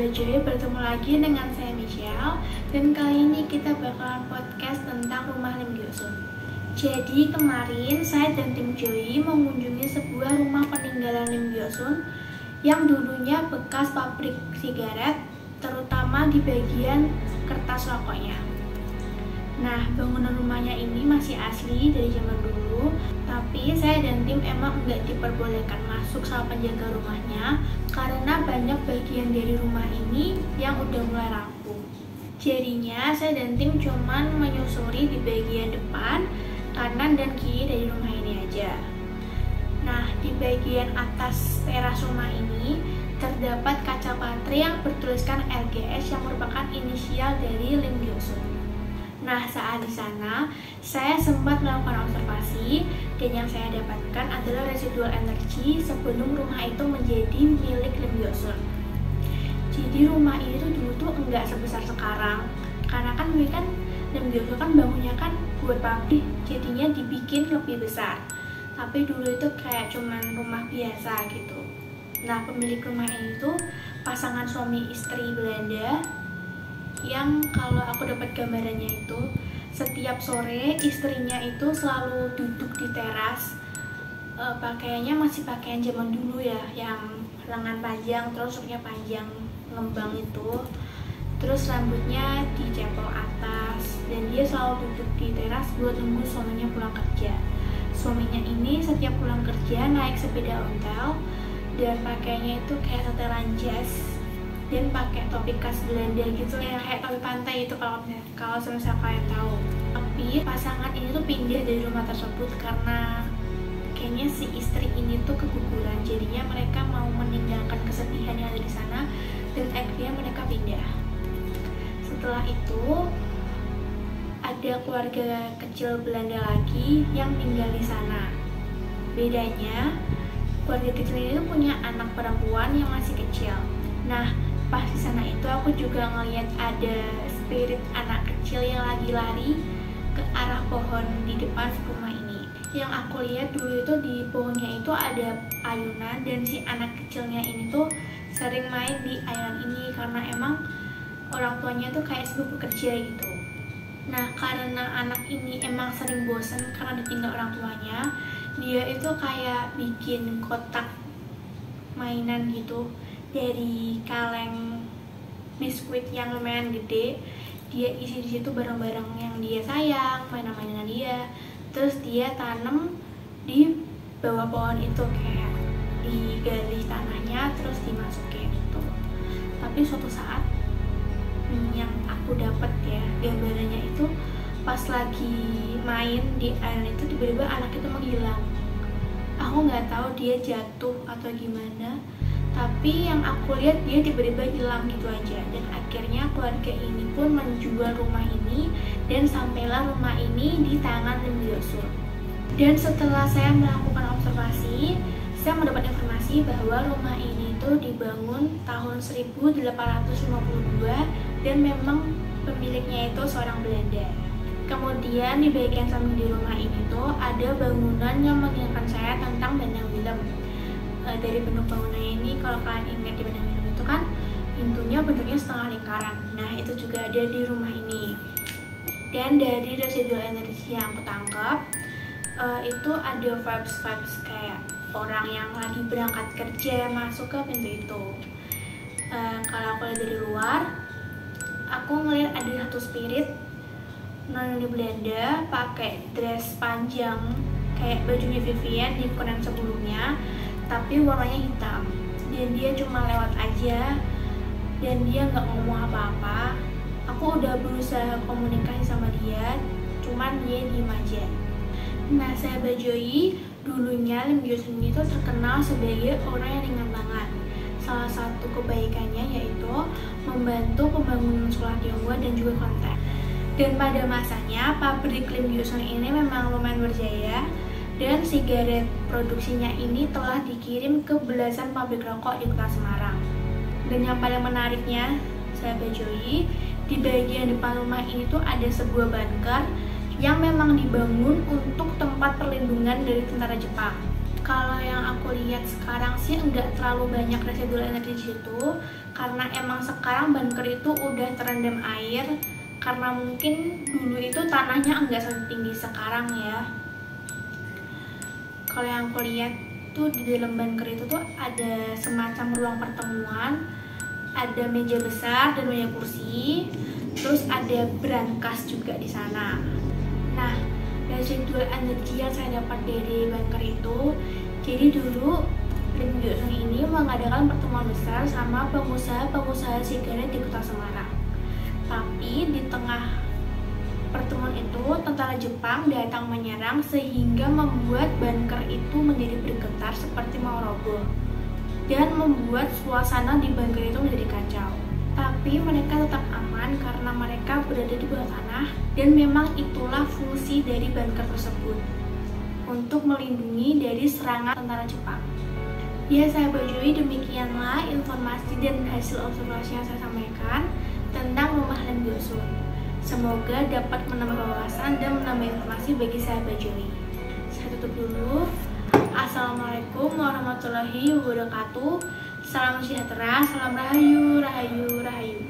sahabat Joy, bertemu lagi dengan saya Michelle. Dan kali ini kita bakalan podcast tentang rumah Lim Gyosun. Jadi kemarin saya dan tim Joy mengunjungi sebuah rumah peninggalan Lim Gyosun yang dulunya bekas pabrik sigaret, terutama di bagian kertas rokoknya. Nah, bangunan rumahnya ini masih asli dari zaman dulu, tapi saya dan tim emang nggak diperbolehkan masuk sama penjaga rumahnya karena banyak bagian dari rumah ini yang udah mulai rapuh. Jadinya saya dan tim cuman menyusuri di bagian depan, kanan dan kiri dari rumah ini aja. Nah, di bagian atas teras rumah ini terdapat kaca patri yang bertuliskan LGS yang merupakan inisial dari Lim Gyosun. Nah, saat di sana, saya sempat melakukan observasi dan yang saya dapatkan adalah residual energi sebelum rumah itu menjadi milik Lim Gyosun. Jadi rumah ini tuh dulu tuh enggak sebesar sekarang, karena kan Lim Gyosun kan bangunnya kan buat pabrik, jadinya dibikin lebih besar. Tapi dulu itu kayak cuman rumah biasa gitu. Nah, pemilik rumah ini tuh pasangan suami istri Belanda yang kalau aku dapat gambarannya itu setiap sore istrinya itu selalu duduk di teras, pakaiannya masih pakaian zaman dulu ya, yang lengan panjang terus roknya panjang ngembang itu, terus rambutnya dicepol atas, dan dia selalu duduk di teras buat nunggu suaminya pulang kerja. Suaminya ini setiap pulang kerja naik sepeda ontel dan pakaiannya itu kayak setelan jas dan pakai topi khas Belanda gitu ya, kayak topi pantai itu kalau misalnya kalian tahu. Tapi pasangan ini tuh pindah dari rumah tersebut karena kayaknya si istri ini tuh keguguran, jadinya mereka mau meninggalkan kesedihan yang ada di sana dan akhirnya mereka pindah. Setelah itu ada keluarga kecil Belanda lagi yang tinggal di sana. Bedanya keluarga kecil ini tuh punya anak perempuan yang masih kecil. Nah, pas di sana itu aku juga ngeliat ada spirit anak kecil yang lagi lari ke arah pohon di depan rumah ini. Yang aku lihat dulu itu di pohonnya itu ada ayunan dan si anak kecilnya ini tuh sering main di ayunan ini karena emang orang tuanya tuh kayak sibuk bekerja gitu. Nah, karena anak ini emang sering bosen karena ditinggal orang tuanya, dia itu kayak bikin kotak mainan gitu dari kaleng biskuit yang lumayan gede. Dia isi di situ barang-barang yang dia sayang, mainan-mainan dia. Terus dia tanam di bawah pohon itu, kayak digali tanahnya terus dimasukin gitu. Tapi suatu saat yang aku dapat ya gambarannya itu pas lagi main di air itu tiba-tiba anak itu menghilang. Aku nggak tahu dia jatuh atau gimana, tapi yang aku lihat dia tiba-tiba hilang gitu aja. Dan akhirnya keluarga ini pun menjual rumah ini dan sampailah rumah ini di tangan Lim Gyosun. Dan setelah saya melakukan observasi, saya mendapat informasi bahwa rumah ini tuh dibangun tahun 1852 dan memang pemiliknya itu seorang Belanda. Kemudian di bagian samping di rumah ini tuh ada bangunan yang mengingatkan saya tentang Bandang Willem. Dari bentuk bangunannya ini, kalau kalian ingat di Bandang Willem itu kan pintunya bentuknya setengah lingkaran. Nah, itu juga ada di rumah ini. Dan dari residual energi yang aku tangkap, itu ada vibes kayak orang yang lagi berangkat kerja masuk ke pintu itu. Kalau aku lihat dari luar, aku ngeliat ada satu spirit noni Belanda pakai dress panjang kayak bajunya Vivian di koran sebelumnya, tapi warnanya hitam. Dan dia cuma lewat aja dan dia nggak ngomong apa-apa. Aku udah berusaha komunikasi sama dia, cuman dia diem aja. Nah, sahabat Joy, dulunya Lim Gyosun itu terkenal sebagai orang yang ringan banget. Salah satu kebaikannya yaitu membantu pembangunan sekolah Tionghoa dan juga kontak. Dan pada masanya pabrik Lim Gyosun ini memang lumayan berjaya, dan sigaret produksinya ini telah dikirim ke belasan pabrik rokok di kota Semarang. Dan yang paling menariknya, sahabat Joy, di bagian depan rumah ini tuh ada sebuah bunker yang memang dibangun untuk tempat perlindungan dari tentara Jepang. Kalau yang aku lihat sekarang sih nggak terlalu banyak residual energi di situ, karena emang sekarang bunker itu udah terendam air, karena mungkin dulu itu tanahnya nggak setinggi sekarang ya. Kalau yang aku lihat tuh di dalam bunker itu tuh ada semacam ruang pertemuan, ada meja besar dan banyak kursi, terus ada brankas juga di sana. Nah, residual energi yang saya dapat dari bunker itu, jadi dulu Lim Gyo-sun ini mengadakan pertemuan besar sama pengusaha-pengusaha sigaret di kota Semarang. Tapi di tengah pertemuan itu tentara Jepang datang menyerang sehingga membuat bunker itu menjadi bergetar seperti mau roboh dan membuat suasana di bunker itu menjadi kacau. Tapi mereka tetap aman karena mereka berada di bawah tanah dan memang itulah fungsi dari bunker tersebut, untuk melindungi dari serangan tentara Jepang. Ya sahabat Joy, demikianlah informasi dan hasil observasi yang saya sampaikan tentang rumah Lim Gyo-sun. Semoga dapat menambah wawasan dan menambah informasi bagi sahabat Joy. Saya tutup dulu. Assalamualaikum warahmatullahi wabarakatuh. Salam sejahtera, salam rahayu, rahayu, rahayu.